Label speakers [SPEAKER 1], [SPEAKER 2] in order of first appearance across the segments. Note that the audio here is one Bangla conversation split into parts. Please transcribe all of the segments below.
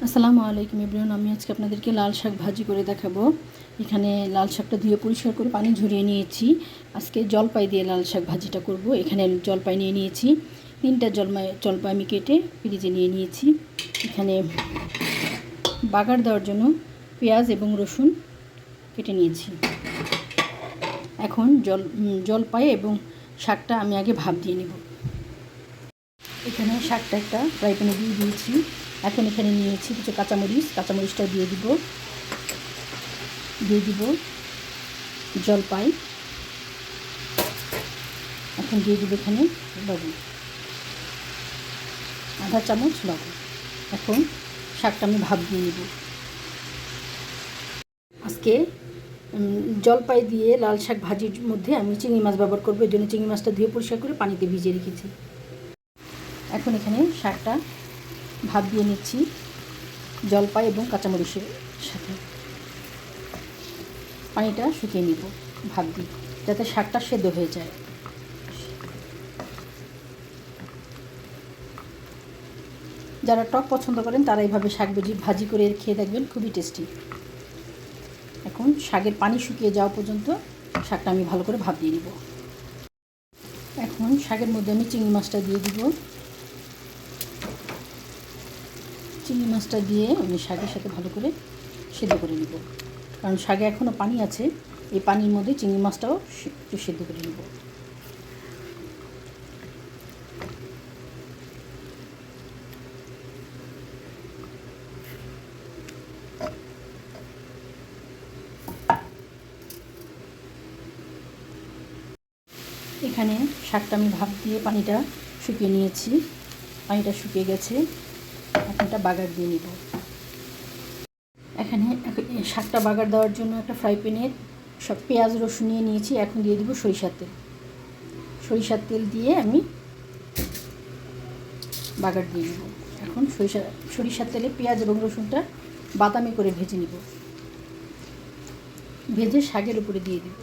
[SPEAKER 1] আসসালামু আলাইকুম এভরিওয়ান। আমি আজকে আপনাদেরকে লাল শাক ভাজি করে দেখাবো। এখানে লাল শাকটা ধুয়ে পরিষ্কার করে পানি ঝরিয়ে নিয়েছি। আজকে জলপাই দিয়ে লাল শাক ভাজিটা করব। এখানে জলপাই নিয়ে নিয়েছি, 3টা জলপাই আমি কেটে ফ্রিজে নিয়ে নিয়েছি। এখানে বাগার দেওয়ার জন্য পেঁয়াজ এবং রসুন কেটে নিয়েছি। এখন জলপাই এবং শাকটা আমি আগে ভাপ দিয়ে নেব। এখানে শাকটা একটা ফ্রাই প্যানে দিয়ে দিয়েছি। এখন এখানে নিয়েছি কিছু কাঁচামরিচটা দিয়ে দিব জলপাই। এখন দিয়ে দিব এখানে লবণ, আধা চামচ লবণ। এখন শাকটা আমি ভাপ দিয়ে নেব। আজকে জলপাই দিয়ে লাল শাক ভাজির মধ্যে আমি চিংড়ি মাছ ব্যবহার করবো। এই জন্য চিংড়ি মাছটা ধুয়ে পরিষ্কার করে পানিতে ভিজিয়ে রেখেছি। এখন এখানে শাকটা ভাপ দিয়ে নিচ্ছি জলপাই এবং কাঁচামরিচের সাথে। পানিটা শুকিয়ে নিব ভাপ দিয়ে, যাতে শাকটা সেদ্ধ হয়ে যায়। যারা টক পছন্দ করেন তারা এইভাবে শাক ভাজি করে খেয়ে দেখবেন, খুবই টেস্টি। এখন শাকের পানি শুকিয়ে যাওয়া পর্যন্ত শাকটা আমি ভালো করে ভাপ দিয়ে নিব। এখন শাকের মধ্যে আমি চিংড়ি মাছটা দিয়ে দিব। চিংড়ি মাছটা দিয়ে আমি শাকের সাথে ভালো করে সেদ্ধ করে নিব, কারণ শাকে এখনও পানি আছে। এই পানির মধ্যে চিংড়ি মাছটাও একটু সেদ্ধ করে নেব। এখানে শাকটা আমি ভাপ দিয়ে পানিটা শুকিয়ে নিয়েছি। পানিটা শুকিয়ে গেছে। এখন এটা বাগার দিয়ে নিব। এখানে শাকটা বাগার দেওয়ার জন্য একটা ফ্রাই প্যানে সব পেঁয়াজ রসুন নিয়ে নিয়েছি। এখন দিয়ে দিব সরিষার তেল দিয়ে আমি বাগার দিয়ে নেব। এখন সরিষার তেলে পেঁয়াজ এবং রসুনটা বাদামি করে ভেজে নিব। ভেজে শাকের উপরে দিয়ে দিব।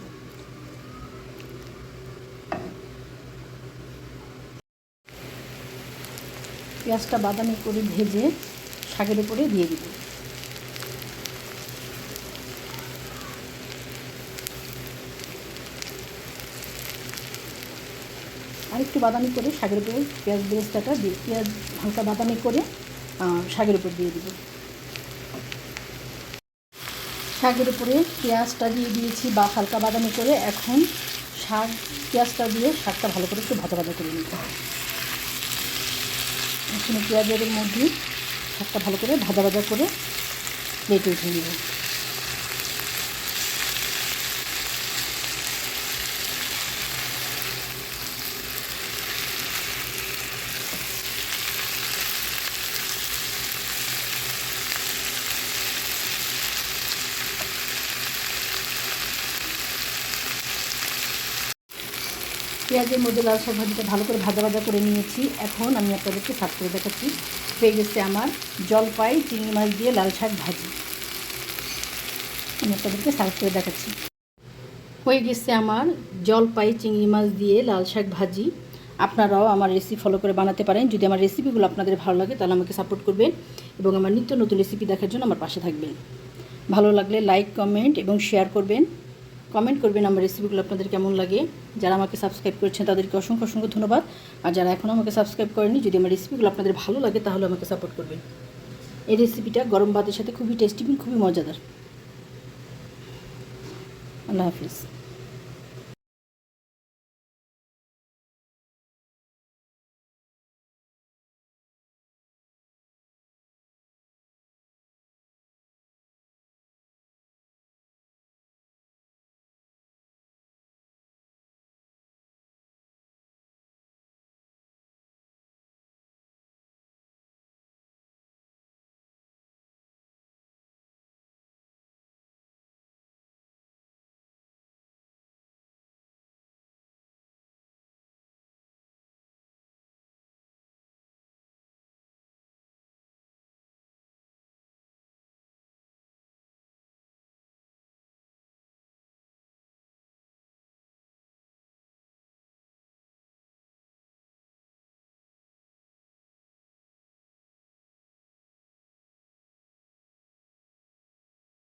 [SPEAKER 1] পেঁয়াজটা বাদামি করে ভেজে শাকের উপরে দিয়ে দিব। আর একটু বাদামি করে শাকের উপরে পেঁয়াজ বেরেস্তাটা দিয়ে, পেঁয়াজ হালকা বাদামি করে শাকের উপর দিয়ে দিব। শাকের উপরে পেঁয়াজটা দিয়ে দিয়েছি বা হালকা বাদামি করে। এখন পেঁয়াজটা দিয়ে শাকটা ভালো করে একটু ভাজা করে নিতে হবে। এখানে পেঁয়াজের মধ্যে শাকটা ভালো করে ভাজা করে প্লেটে উঠিয়ে নেব। পেঁয়াজের মধ্যে লাল শাক ভাজিটা ভালো করে ভাজা করে নিয়েছি। এখন আমি আপনাদেরকে সার্ভ করে দেখাচ্ছি। হয়ে গেছে আমার জলপাই চিংড়ি মাছ দিয়ে লাল শাক ভাজি। আমি আপনাদেরকে সার্ভ করে দেখাচ্ছি। হয়ে গেছে আমার জলপাই চিংড়ি মাছ দিয়ে লাল শাক ভাজি। আপনারাও আমার রেসিপি ফলো করে বানাতে পারেন। যদি আমার রেসিপিগুলো আপনাদের ভালো লাগে তাহলে আমাকে সাপোর্ট করবেন এবং আমার নিত্য নতুন রেসিপি দেখার জন্য আমার পাশে থাকবেন। ভালো লাগলে লাইক, কমেন্ট এবং শেয়ার করবেন। কমেন্ট করবেন আমার রেসিপিগুলো আপনাদের কেমন লাগে। যারা আমাকে সাবস্ক্রাইব করেছেন তাদেরকে অসংখ্য ধন্যবাদ। আর যারা এখনও আমাকে সাবস্ক্রাইব করেনি, যদি আমার রেসিপিগুলো আপনাদের ভালো লাগে তাহলে আমাকে সাপোর্ট করবেন। এই রেসিপিটা গরম ভাতের সাথে খুবই টেস্টি এবং খুবই মজাদার। আল্লাহ হাফিজ।